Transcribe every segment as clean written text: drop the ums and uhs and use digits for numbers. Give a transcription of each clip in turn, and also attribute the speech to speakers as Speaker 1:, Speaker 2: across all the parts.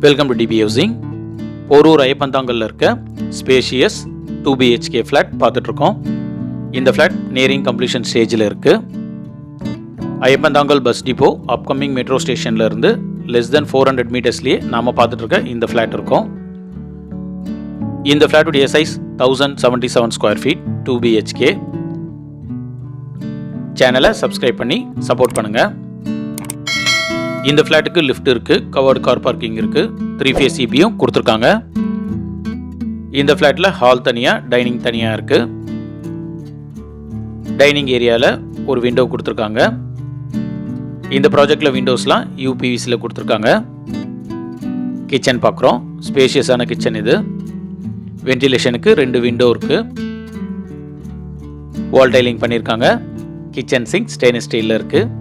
Speaker 1: Welcome to DP housing. Porur ஐயப்பந்தாங்கல்ல இருக்க spacious 2 BHK flat பார்த்துட்ருக்கோம். இந்த ஃப்ளாட் நியரிங் கம்ப்ளீஷன் ஸ்டேஜில் இருக்குது. Iyyappanthangal bus depot upcoming metro ஸ்டேஷனில் இருந்து லெஸ் தென் 400 மீட்டர்ஸ்லேயே நாம் பார்த்துட்ருக்க இந்த ஃப்ளாட் இருக்கும். இந்த ஃப்ளாட்டுடைய சைஸ் 1077 ஸ்கொயர் ஃபீட் 2 BHK. சேனலை சப்ஸ்கிரைப் பண்ணி சப்போர்ட் பண்ணுங்கள். இந்த ஃப்ளாட்டுக்கு லிஃப்ட் இருக்குது, கவர்டு கார் பார்க்கிங் இருக்குது, 3 ஃபேஸ் சிபியும் கொடுத்துருக்காங்க. இந்த ஃப்ளாட்டில் ஹால் தனியாக, டைனிங் தனியாக இருக்குது. டைனிங் ஏரியாவில் ஒரு விண்டோ கொடுத்துருக்காங்க. இந்த ப்ராஜெக்டில் விண்டோஸ்லாம் யூபிவிசியில் கொடுத்துருக்காங்க. கிச்சன் பார்க்குறோம், ஸ்பேஷியஸான கிச்சன் இது. வென்டிலேஷனுக்கு 2 விண்டோ இருக்குது. வால் டைலிங் பண்ணியிருக்காங்க. கிச்சன் சிங்க் ஸ்டெயின்லெஸ் ஸ்டீலில் இருக்குது.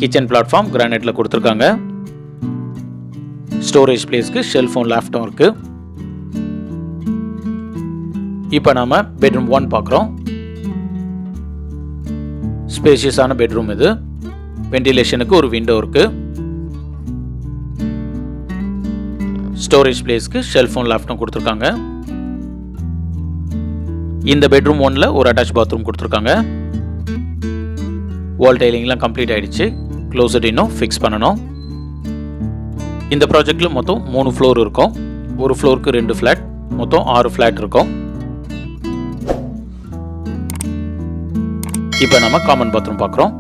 Speaker 1: கிச்சன் பிளாட்ஃபார்ம் கிரானைட்டில் கொடுத்துருக்காங்க. ஸ்டோரேஜ் பிளேஸ்க்கு ஷெல்ஃபும் லேப்டும் இருக்குது. இப்போ நாம் பெட்ரூம் 1 பார்க்குறோம். ஸ்பேஷியஸான பெட்ரூம் இது. வென்டிலேஷனுக்கு ஒரு விண்டோ இருக்குது. ஸ்டோரேஜ் பிளேஸ்க்கு ஷெல்ஃபும் லேப்டும் கொடுத்துருக்காங்க. இந்த பெட்ரூம் 1ல் ஒரு அட்டாச் பாத்ரூம் கொடுத்துருக்காங்க. வால் டைலிங்லாம் கம்ப்ளீட் ஆகிடுச்சு. க்ளோசட் இன்னும் ஃபிக்ஸ் பண்ணணும். இந்த ப்ராஜெக்டில் மொத்தம் 3 ஃப்ளோர் இருக்கும். ஒரு ஃப்ளோருக்கு 2 ஃப்ளாட், மொத்தம் 6 ஃப்ளாட் இருக்கும். இப்போ நம்ம காமன் பாத்ரூம் பார்க்குறோம்.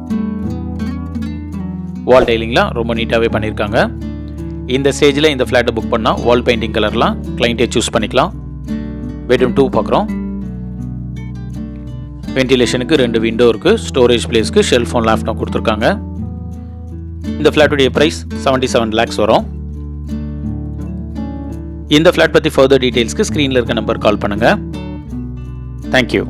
Speaker 1: வால் டைலிங்லாம் ரொம்ப நீட்டாகவே பண்ணியிருக்காங்க. இந்த ஸ்டேஜில் இந்த ஃப்ளாட்டை புக் பண்ணால் வால் பெயிண்டிங் கலர்லாம் கிளைண்ட்டே சூஸ் பண்ணிக்கலாம். பெட்ரூம் 2 பார்க்குறோம். வென்டிலேஷனுக்கு 2 விண்டோ இருக்குது. ஸ்டோரேஜ் பிளேஸ்க்கு ஷெல்ஃபும் லேப்டும் கொடுத்துருக்காங்க. இந்த ஃப்ளாட்டுடைய ப்ரைஸ் 77 lakhs வரும். இந்த ஃப்ளாட் பற்றி ஃபர்தர் டீட்டெயில்ஸ்க்கு ஸ்க்ரீனில் இருக்க நம்பர் கால் பண்ணுங்கள். தேங்க்யூ.